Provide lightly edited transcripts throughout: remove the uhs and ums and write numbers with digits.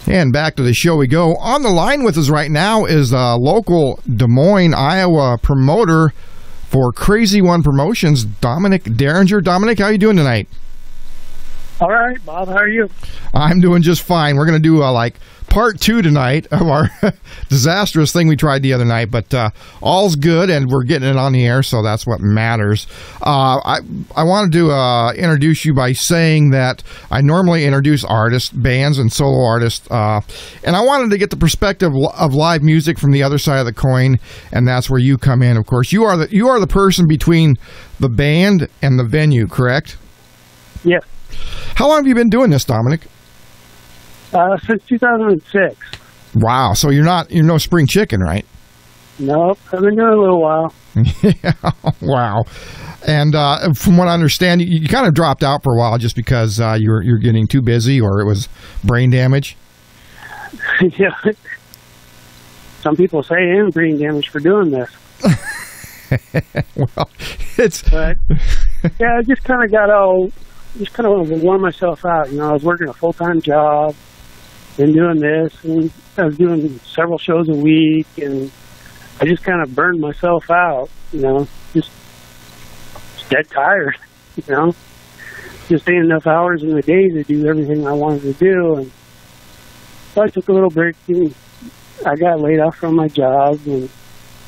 And back to the show we go. On the line with us right now is a local Des Moines, Iowa promoter for Crazy One Promotions, Dominick Derringer. Dominick, how are you doing tonight? All right, Bob, how are you? I'm doing just fine. We're going to do part 2 tonight of our disastrous thing we tried the other night, but all's good, and we're getting it on the air, so that's what matters. I wanted to introduce you by saying that I normally introduce artists, bands, and solo artists, and I wanted to get the perspective of live music from the other side of the coin, and that's where you come in. Of course, you are the person between the band and the venue, correct? Yes. How long have you been doing this, Dominick? Since 2006. Wow, so you're no spring chicken, right? Nope, I've been doing it a little while. Yeah, wow. And from what I understand, you kind of dropped out for a while just because you're getting too busy, or it was brain damage. Yeah. Some people say I am brain damage for doing this. Well, But yeah, I just kind of wore myself out. I was working a full-time job and doing this, and I was doing several shows a week, and I just kind of burned myself out, just dead tired, just ain't enough hours in the day to do everything I wanted to do. And so I took a little break, and I got laid off from my job, and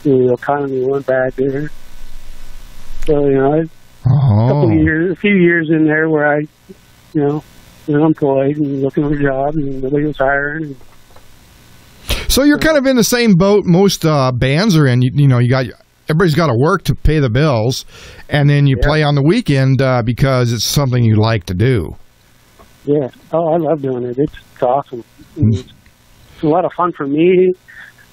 the economy went bad there. So, a few years in there where I, was unemployed and looking for a job, and nobody was hiring. So you're kind of in the same boat most bands are in. Everybody's got to work to pay the bills, and then you play on the weekend because it's something you like to do. Yeah. Oh, I love doing it. It's awesome. It's a lot of fun for me.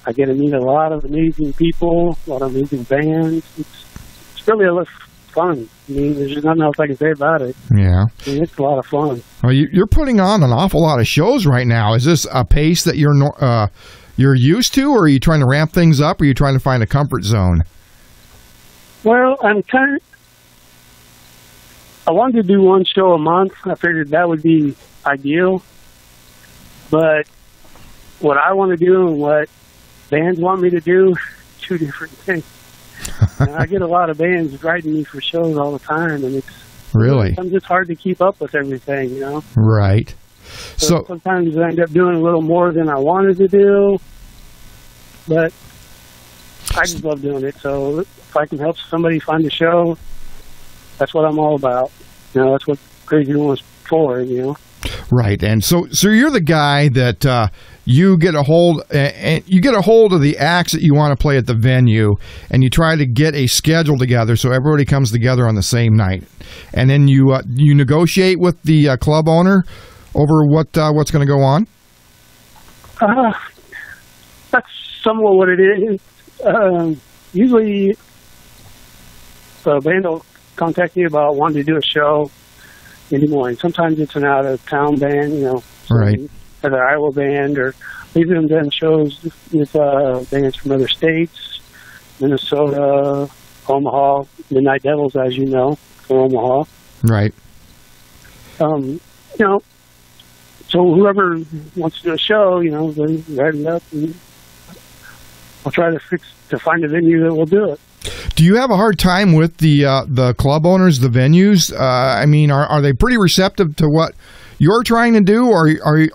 I get to meet a lot of amazing people, a lot of amazing bands. It's really a lot of fun. I mean, there's just nothing else I can say about it. Yeah. It's a lot of fun. Well, you're putting on an awful lot of shows right now. Is this a pace that you're used to, or are you trying to ramp things up, or are you trying to find a comfort zone? Well, I wanted to do one show a month. I figured that would be ideal. But what I want to do and what bands want me to do, two different things. And I get a lot of bands writing me for shows all the time, and it's just hard to keep up with everything, Right. So sometimes I end up doing a little more than I wanted to do, but I just love doing it. So if I can help somebody find a show, that's what I'm all about. That's what Crazy One's for, Right, and so you're the guy that you get a hold of the acts that you want to play at the venue, and you try to get a schedule together so everybody comes together on the same night, and then you negotiate with the club owner over what's going to go on. That's somewhat what it is. Usually, the band will contact me about wanting to do a show in Des Moines. Sometimes it's an out-of-town band, right, either Iowa band, or we've even done shows with bands from other states, Minnesota, Omaha, Midnight Devils, as you know, from Omaha. Right. So whoever wants to do a show, they write it up, and I'll try to find a venue that will do it. Do you have a hard time with the club owners, the venues? I mean, are they pretty receptive to what you're trying to do, or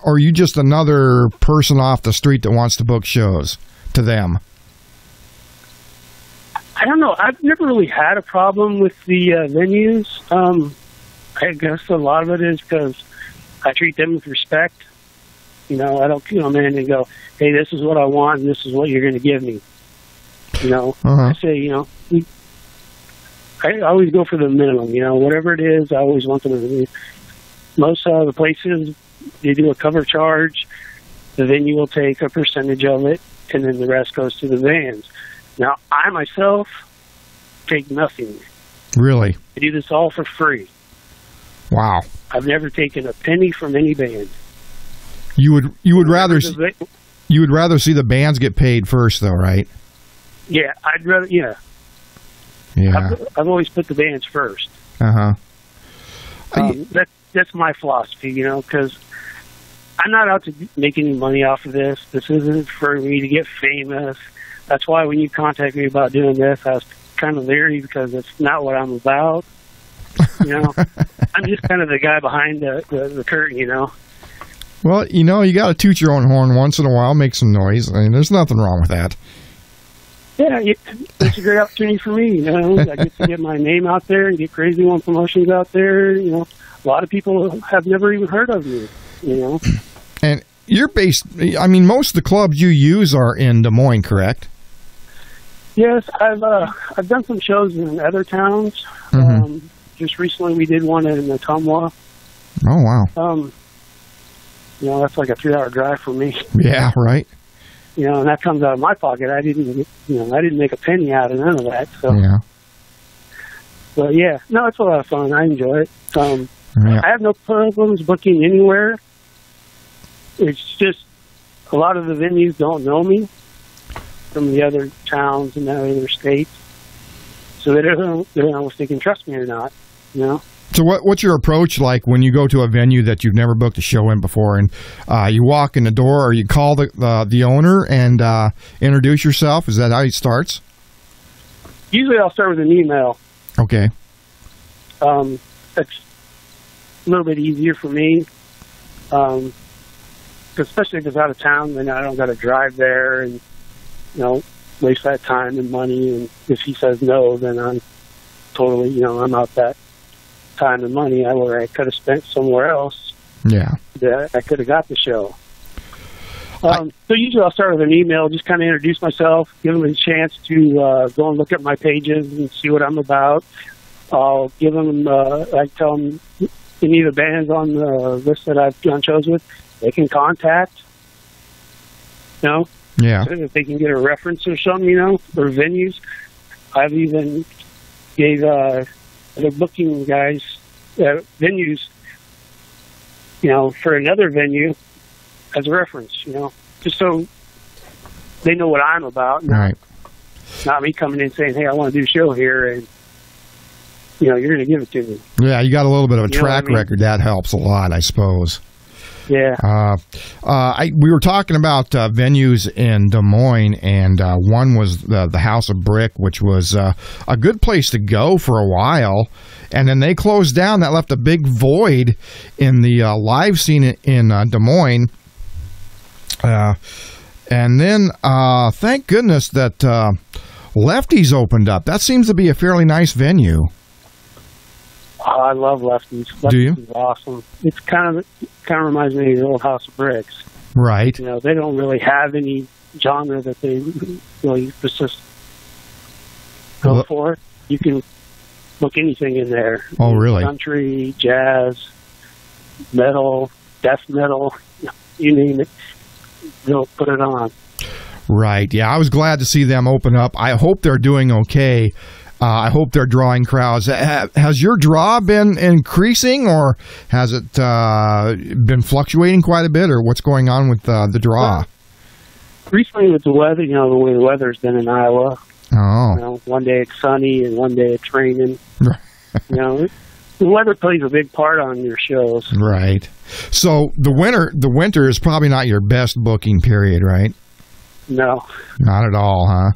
are you just another person off the street that wants to book shows to them? I don't know. I've never really had a problem with the venues. I guess a lot of it is because I treat them with respect. I don't come in and go, hey, this is what I want, and this is what you're going to give me. I say, I always go for the minimum, whatever it is, I always want them to. Most of the places, they do a cover charge. The venue will take a percentage of it, and then the rest goes to the bands. Now, I myself take nothing. Really? I do this all for free. Wow. I've never taken a penny from any band. You would rather see the bands get paid first, though, right? Yeah, I'd rather. Yeah. Yeah. I've always put the bands first. Uh huh. That's my philosophy, because I'm not out to make any money off of this. This isn't for me to get famous. That's why when you contact me about doing this, I was kind of leery because it's not what I'm about. You know, I'm just kind of the guy behind the curtain, you know. Well, you know, you got to toot your own horn once in a while, make some noise. I mean, there's nothing wrong with that. Yeah, it's a great opportunity for me. You know, I get to get my name out there and get Crazy One Promotions out there. You know, a lot of people have never even heard of me. You know, and you're based. I mean, most of the clubs you use are in Des Moines, correct? Yes, I've done some shows in other towns. Mm-hmm. Just recently, we did one in Ottumwa. Oh wow! You know, that's like a 3-hour drive for me. Yeah, right. You know, and that comes out of my pocket. I didn't make a penny out of none of that. So, yeah. But yeah, no, it's a lot of fun. I enjoy it. Yeah. I have no problems booking anywhere. It's just a lot of the venues don't know me from the other towns and the other states, so they don't know if they can trust me or not. You know. So what's your approach like when you go to a venue that you've never booked a show in before, and you walk in the door, or you call the owner and introduce yourself? Is that how it starts? Usually I'll start with an email. Okay. That's a little bit easier for me, especially if it's out of town, then I don't got to drive there and, you know, waste that time and money. And if he says no, then I'm totally, you know, I'm out that time and money where I could have spent somewhere else. Yeah. That I could have got the show. So usually I'll start with an email, just kind of introduce myself, give them a chance to go and look at my pages and see what I'm about. I'll give them, I tell them any of the bands on the list that I've done shows with, they can contact, you know, yeah, so if they can get a reference or something, you know, or venues. I've even gave the booking guys venues, you know, for another venue as a reference, you know, just so they know what I'm about. Right. Not me coming in saying, hey, I want to do a show here, and, you know, you're going to give it to me. Yeah, you got a little bit of a track record. That helps a lot, I suppose. Yeah. We were talking about venues in Des Moines, and one was the House of Brick, which was a good place to go for a while, and then they closed down. That left a big void in the live scene in Des Moines. And then, thank goodness that Lefty's opened up. That seems to be a fairly nice venue. Oh, I love Lefty's. Do you? Lefty's awesome. It's kind of reminds me of the old House of Bricks. Right. You know, they don't really have any genre that they really just go for. You can book anything in there. Oh, really? Country, jazz, metal, death metal, you name it. They'll put it on. Right. Yeah, I was glad to see them open up. I hope they're doing okay. I hope they're drawing crowds. Has your draw been increasing, or has it been fluctuating quite a bit, or what's going on with the draw? Well, recently with the weather, you know, the way the weather's been in Iowa. Oh. You know, one day it's sunny and one day it's raining. You know, the weather plays a big part on your shows. Right. So the winter is probably not your best booking period, right? No. Not at all, huh?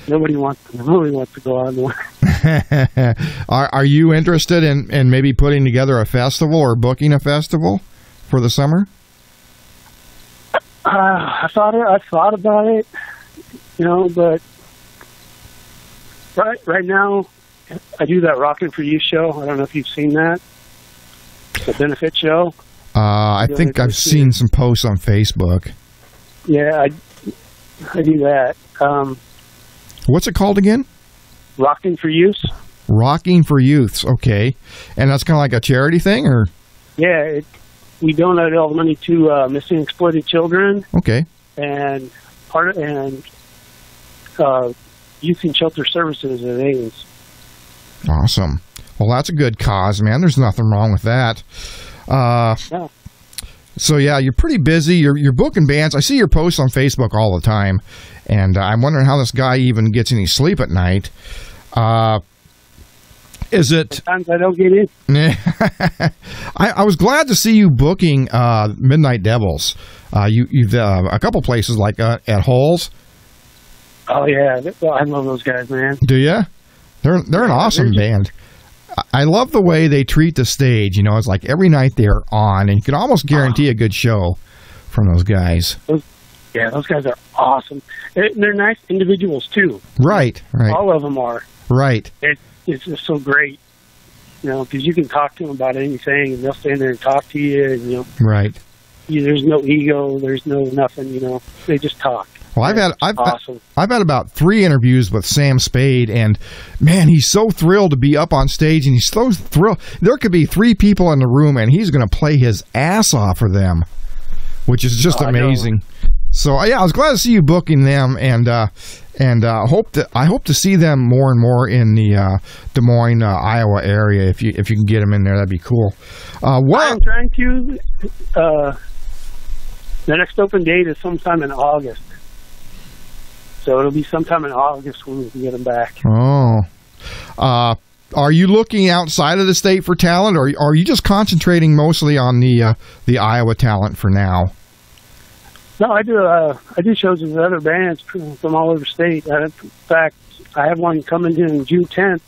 Nobody wants to go out there. Are you interested in maybe putting together a festival or booking a festival for the summer? I thought about it, you know, but right now I do that Rockin' For You show. I don't know if you've seen that, the benefit show. I think I've seen some posts on Facebook. Yeah, I do that. What's it called again? Rockin' For Youth. Rocking for Youths, okay. And that's kind of like a charity thing, or? Yeah, we donate all the money to missing and exploited children. Okay. And youth and shelter services at Ames. Awesome. Well, that's a good cause, man. There's nothing wrong with that. Yeah. So, yeah, you're pretty busy. You're booking bands. I see your posts on Facebook all the time, and I'm wondering how this guy even gets any sleep at night. Is it? Sometimes I don't get in. I was glad to see you booking Midnight Devils. You've a couple places like at Halls. Oh yeah, I love those guys, man. Do you? They're an awesome band. I love the way they treat the stage. You know, it's like every night they're on, and you can almost guarantee a good show from those guys. Those guys are awesome. They're nice individuals too. Right. All of them are. Right. It's just so great, you know, because you can talk to them about anything, and they'll stand there and talk to you, and, you know. Right. There's no ego. There's no nothing, you know. They just talk. Well, I've had about 3 interviews with Sam Spade, and man, he's so thrilled to be up on stage, and he's so thrilled. There could be 3 people in the room, and he's going to play his ass off for them, which is just amazing. So yeah, I was glad to see you booking them, and I hope to see them more and more in the Des Moines, Iowa area. If you can get them in there, that'd be cool. I'm trying to. The next open date is sometime in August. So it'll be sometime in August when we can get them back. Oh. Are you looking outside of the state for talent, or are you just concentrating mostly on the Iowa talent for now? No, I do shows with other bands from all over the state. In fact, I have one coming in June 10th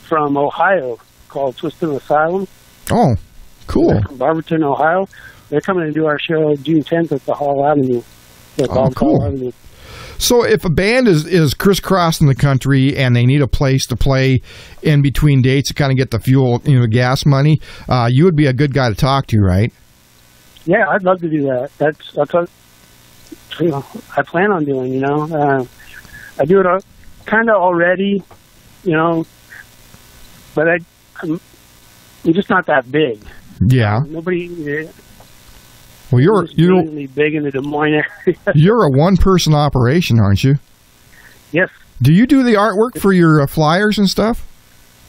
from Ohio called Twisted Asylum. Oh, cool. They're from Barberton, Ohio. They're coming to do our show June 10th at the Hall Avenue. Cool. Hall Avenue. So if a band is crisscrossing the country and they need a place to play in between dates to kind of get the fuel, gas money, you would be a good guy to talk to, right? Yeah, I'd love to do that. That's what I plan on doing. I do it kind of already, but I'm just not that big. Yeah. Nobody. Well, you're really big in the Des Moines area. You're a one-person operation, aren't you? Yes. Do you do the artwork for your flyers and stuff?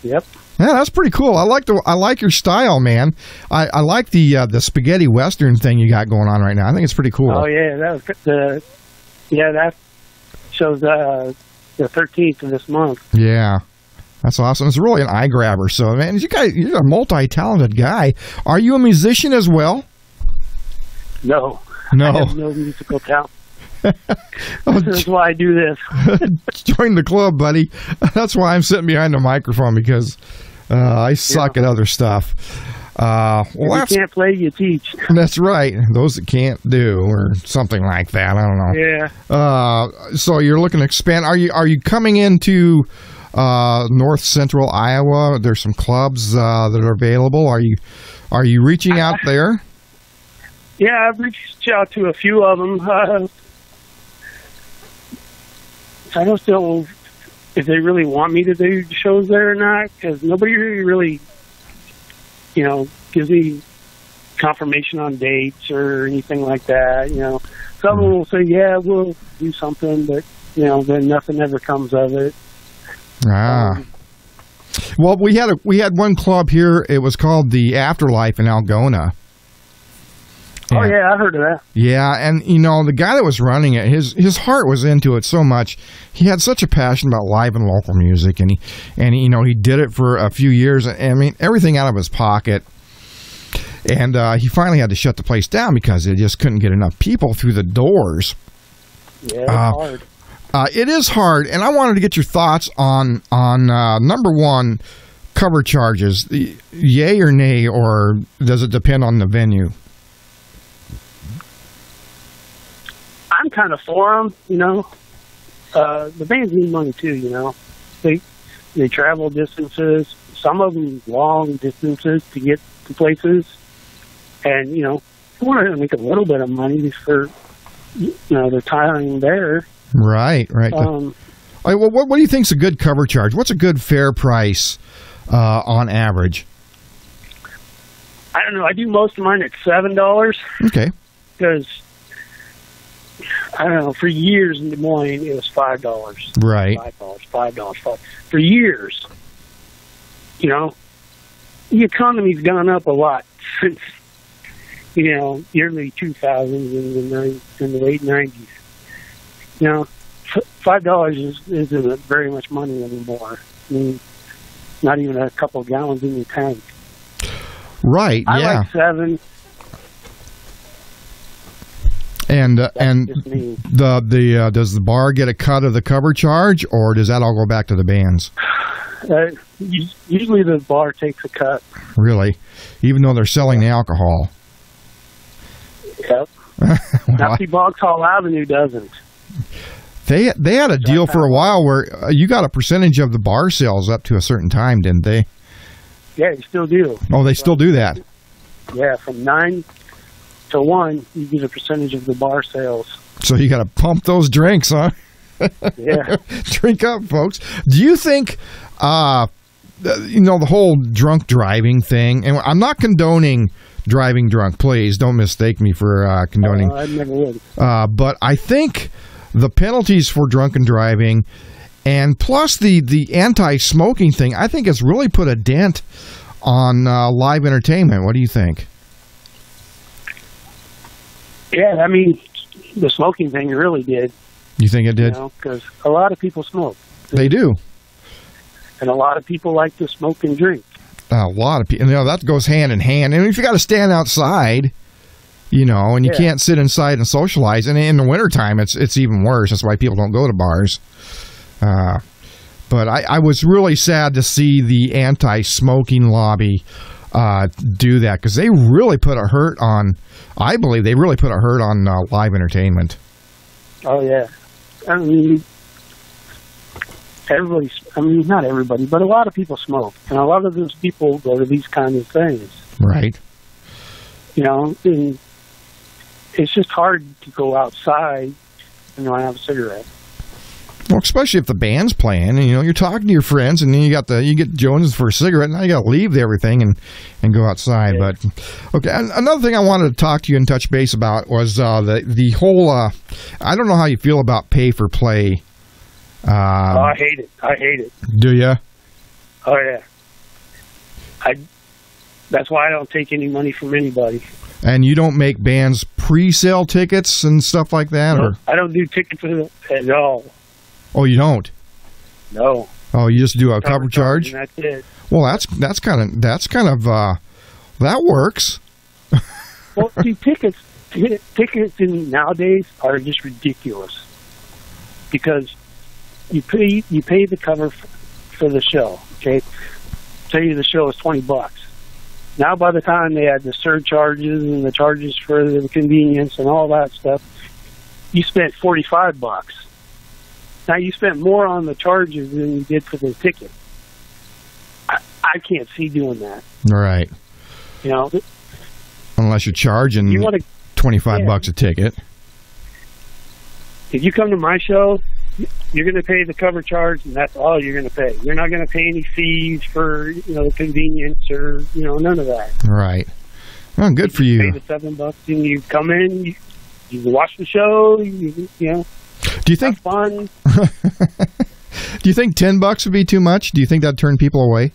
Yep. Yeah, that's pretty cool. I like your style, man. I like the spaghetti western thing you got going on right now. I think it's pretty cool. Oh yeah, that shows the 13th of this month. Yeah. That's awesome. It's really an eye grabber. So, man, you're a multi-talented guy. Are you a musician as well? No. No. I have no musical talent. This is why I do this. Join the club, buddy. That's why I'm sitting behind the microphone, because I suck at other stuff. If you can't play, you teach. That's right. Those that can't do, or something like that. I don't know. Yeah. So you're looking to expand. Are you coming into north central Iowa? There's some clubs that are available. Are you reaching out there? Yeah, I've reached out to a few of them. I don't know if they really want me to do shows there or not, because nobody really, gives me confirmation on dates or anything like that. Some will say, yeah, we'll do something, but, then nothing ever comes of it. Well, we had one club here. It was called the Afterlife in Algona. Oh, yeah, I heard of that. Yeah, and, the guy that was running it, his heart was into it so much. He had such a passion about live and local music, and he did it for a few years. I mean, everything out of his pocket. And he finally had to shut the place down because they just couldn't get enough people through the doors. Yeah, it's hard. It is hard, and I wanted to get your thoughts on number one, cover charges. Yay or nay, or does it depend on the venue? I'm kind of for them, The bands need money too, They travel distances, some of them long distances to get to places. And, they want to make a little bit of money for, their time there. Right. Well, what do you think's a good cover charge? What's a good fair price on average? I don't know. I do most of mine at $7. Okay. Because, I don't know, for years in Des Moines, it was $5. Right. $5. For years. The economy's gone up a lot since, early 2000s and the late 90s. $5 isn't very much money anymore. I mean, not even a couple of gallons in your tank. Right. I yeah. like 7. And Just me. does the bar get a cut of the cover charge, or does that all go back to the bands? Usually the bar takes a cut. Really, even though they're selling the alcohol. Yep. Now, Bogs Hall Avenue doesn't. They had a deal for a while where you got a percentage of the bar sales up to a certain time, didn't they? Yeah, you still do. Oh, they still do that. Yeah, from 9 to 1, you get a percentage of the bar sales. So you got to pump those drinks, huh? Yeah. Drink up, folks. Do you think, the whole drunk driving thing, and I'm not condoning driving drunk, please don't mistake me for condoning. I never would. But I think the penalties for drunken driving, and plus the anti-smoking thing, I think it's really put a dent on live entertainment. What do you think? Yeah, I mean, the smoking thing really did. You think it did? Because a lot of people smoke. They do. And a lot of people like to smoke and drink. A lot of people. That goes hand in hand. And if you got to stand outside, and you can't sit inside and socialize, and in the wintertime, it's even worse. That's why people don't go to bars. But I was really sad to see the anti-smoking lobby do that, because they really put a hurt on, I believe they really put a hurt on live entertainment. Oh, yeah. I mean, not everybody, but a lot of people smoke. And a lot of those people go to these kinds of things. Right. And it's just hard to go outside and not have a cigarette. Well, especially if the band's playing, and you're talking to your friends, and then you get Jones for a cigarette, and now you got to leave everything and go outside. Yeah. But okay, another thing I wanted to talk to you and touch base about was the whole. I don't know how you feel about pay for play. I hate it. Do you? Oh yeah. That's why I don't take any money from anybody. And you don't make bands pre-sale tickets and stuff like that, no, or I don't do tickets at all. Oh, you don't? No. Oh, you just do a cover charge? And that's it. Well, that's kind of that works. Well, see, tickets nowadays are just ridiculous, because you pay the cover for the show. Okay, say the show is $20. Now, by the time they add the surcharges and the charges for the convenience and all that stuff, you spent $45. Now, you spent more on the charges than you did for the ticket. I can't see doing that. Right. Unless you're charging $25 a ticket. If you come to my show, you're going to pay the cover charge, and that's all you're going to pay. You're not going to pay any fees for, convenience or, none of that. Right. Well, good for you. Pay the $7, and you come in, you watch the show, Do you think fun? Do you think $10 would be too much? Do you think that'd turn people away?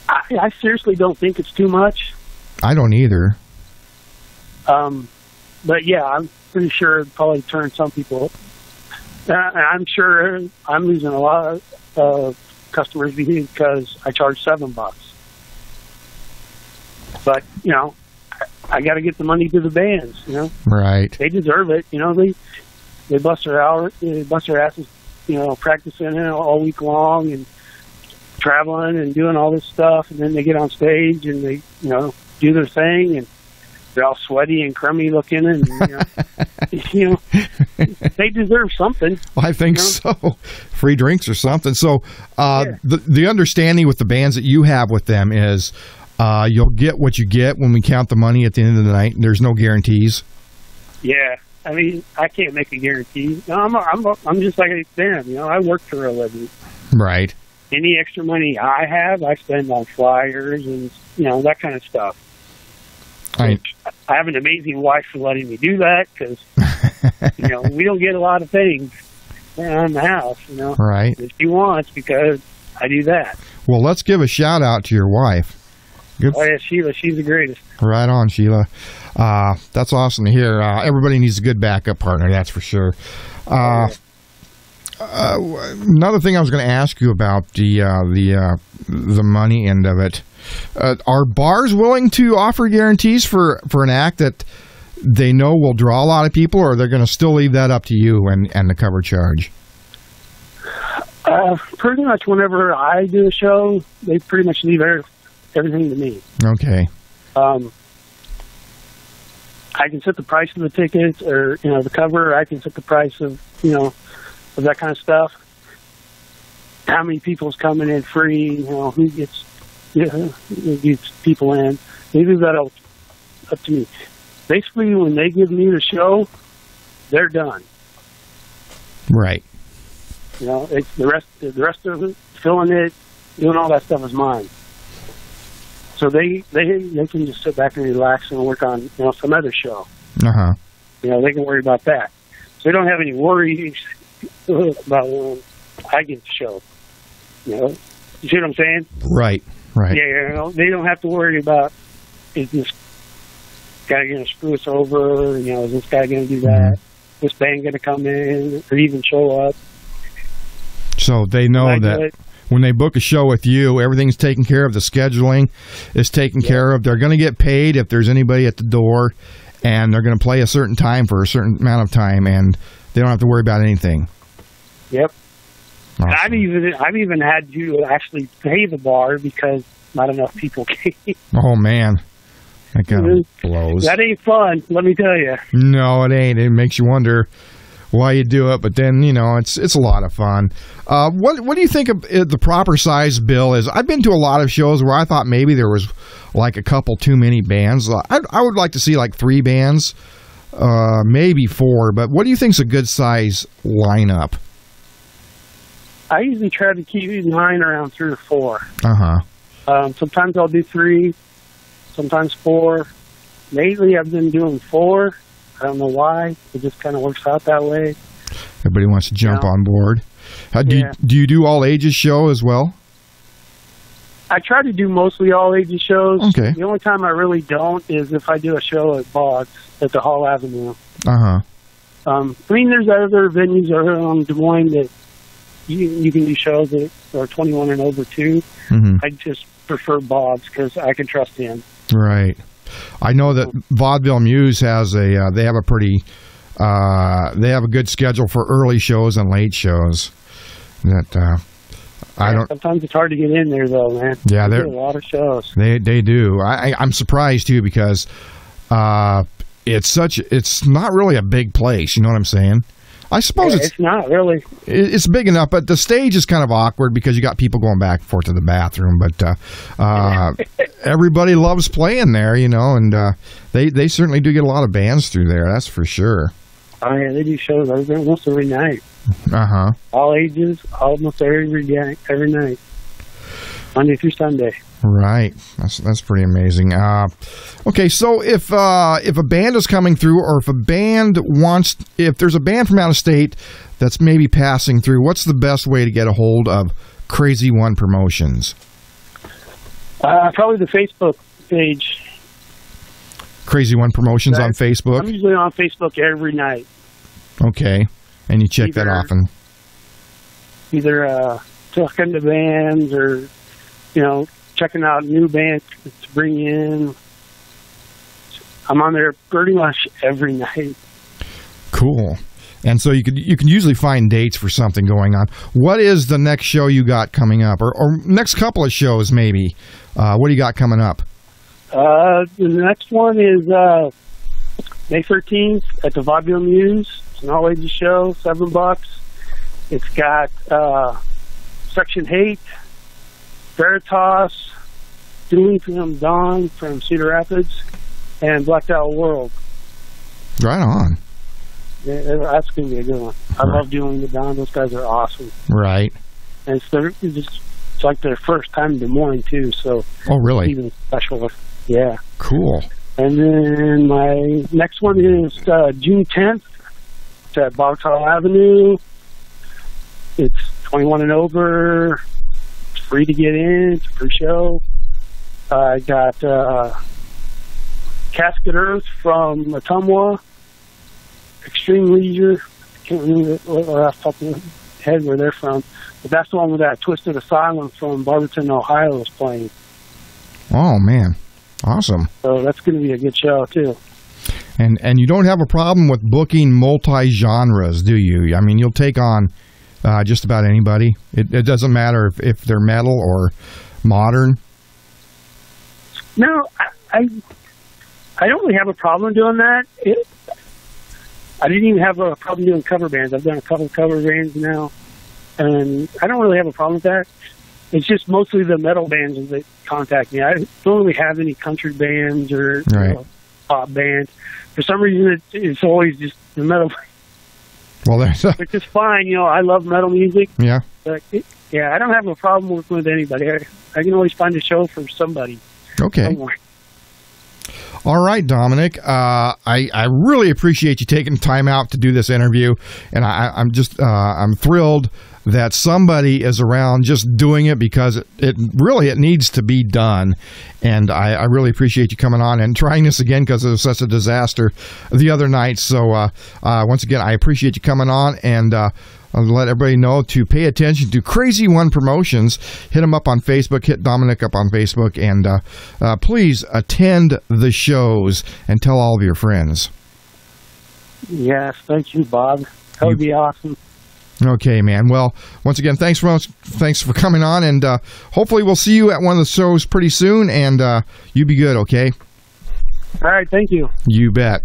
I seriously don't think it's too much. I don't either. But yeah, I'm pretty sure it'd probably turn some people. I'm sure I'm losing a lot of customers because I charge $7. But I got to get the money to the bands. Right. They deserve it. They bust their asses, practicing it all week long and traveling and doing all this stuff, and then they get on stage and they, do their thing, and they're all sweaty and crummy looking, and they deserve something. Well, I think so. Free drinks or something. So the understanding with the bands that you have with them is you'll get what you get when we count the money at the end of the night. There's no guarantees. Yeah. I mean, I can't make a guarantee. No, I'm just like them. I work for a living. Right. Any extra money I have, I spend on flyers and that kind of stuff. I have an amazing wife for letting me do that, because we don't get a lot of things around the house. Right. That she wants, because I do that. Well, let's give a shout out to your wife. Good. Oh yeah, Sheila. She's the greatest. Right on, Sheila. That's awesome to hear. Everybody needs a good backup partner, that's for sure. Another thing I was going to ask you about the money end of it. Are bars willing to offer guarantees for an act that they know will draw a lot of people, or they're going to still leave that up to you and the cover charge? Pretty much whenever I do a show, they pretty much leave everything to me. Okay. I can set the price of the tickets, or the cover. I can set the price of of that kind of stuff. How many people's coming in free? Who gets people in? They leave that up to me. Basically, when they give me the show, they're done. Right. It's the rest of it, filling it, doing all that stuff is mine. So they can just sit back and relax and work on some other show. Uh-huh. They can worry about that. So they don't have any worries about when I get the show. You see what I'm saying? Right. Yeah, they don't have to worry about, is this guy going to screw us over? Is this guy going to do that? Mm-hmm. This band going to come in or even show up? So they know that when they book a show with you, everything's taken care of. The scheduling is taken care of. They're going to get paid if there's anybody at the door, and they're going to play a certain time for a certain amount of time, and they don't have to worry about anything. Yep. Awesome. I've even had to actually pay the bar because not enough people came. Oh man, that kind of blows. That ain't fun, let me tell you. No, it ain't. It makes you wonder why you do it, but then it's a lot of fun. What do you think of the proper size bill is? I've been to a lot of shows where I thought maybe there was like a couple too many bands. I would like to see like 3 bands, maybe 4. But what do you think's a good size lineup? I usually try to keep mine around 3 or 4. Uh-huh. Sometimes I'll do 3, sometimes 4. Lately I've been doing 4. I don't know why. It just kind of works out that way. Everybody wants to jump on board. Do you do all ages show as well? I try to do mostly all ages shows. Okay. The only time I really don't is if I do a show at Boggs at the Hall Avenue. Uh-huh. There's other venues around Des Moines that you can do shows that are 21 and over too. Mm-hmm. I just prefer Boggs because I can trust him. Right. I know that Vaudeville Muse has they have a good schedule for early shows and late shows. Sometimes it's hard to get in there though, man. Yeah, there's a lot of shows. They do. I'm surprised too because it's not really a big place. You know what I'm saying? I suppose it's not really. It's big enough, but the stage is kind of awkward because you got people going back and forth to the bathroom. But everybody loves playing there, and they certainly do get a lot of bands through there. That's for sure. Oh yeah, they do shows almost every night. Uh-huh. All ages, almost every night, Monday through Sunday. Right. That's pretty amazing. Okay, so if a band is coming through, or if there's a band from out of state that's maybe passing through, what's the best way to get a hold of Crazy One Promotions? Probably the Facebook page. Crazy One Promotions on Facebook? I'm usually on Facebook every night. Okay. And you check that often? Either talking to bands or, checking out new bands to bring in. I'm on there pretty much every night. Cool. And so you can usually find dates for something going on. What is the next show you got coming up? Or next couple of shows, maybe? What do you got coming up? The next one is May 13th at the Vaudeville Muse. It's an all-ages show, $7. It's got Section Hate, Veritas, Doing from Dawn from Cedar Rapids, and Blacked Out World. Right on. Yeah, that's going to be a good one. I love Doing the Dawn. Those guys are awesome. Right. And it's like their first time in Des Moines, too. So oh, really? Even special. Yeah. Cool. And then my next one is June 10th. It's at Boxall Avenue. It's 21 and over. It's free to get in. It's a free show. I got Casket Earth from Ottumwa. Extreme Leisure. I can't remember what off the top of my head where they're from. But that's the one where that Twisted Asylum from Barberton, Ohio is playing. Oh, man. Awesome. So that's going to be a good show, too. And you don't have a problem with booking multi-genres, do you? I mean, you'll take on just about anybody. It doesn't matter if they're metal or modern. No, I don't really have a problem doing that. I didn't even have a problem doing cover bands. I've done a couple cover bands now, and I don't really have a problem with that. It's just mostly the metal bands that contact me. I don't really have any country bands or pop bands. For some reason, it's always just the metal. Well, there's which is fine. I love metal music. Yeah. But I don't have a problem working with anybody. I can always find a show for somebody. Okay. Somewhere. All right, Dominick. I really appreciate you taking time out to do this interview, and I'm thrilled that somebody is around just doing it because it needs to be done. And I really appreciate you coming on and trying this again because it was such a disaster the other night. So once again, I appreciate you coming on, and I'll let everybody know to pay attention to Crazy One Promotions. Hit them up on Facebook. Hit Dominick up on Facebook. And please attend the shows and tell all of your friends. Yes, thank you, Bob. That would be awesome. Okay, man. Well, once again, thanks for coming on, and hopefully we'll see you at one of the shows pretty soon, and you be good, okay? All right, thank you. You bet.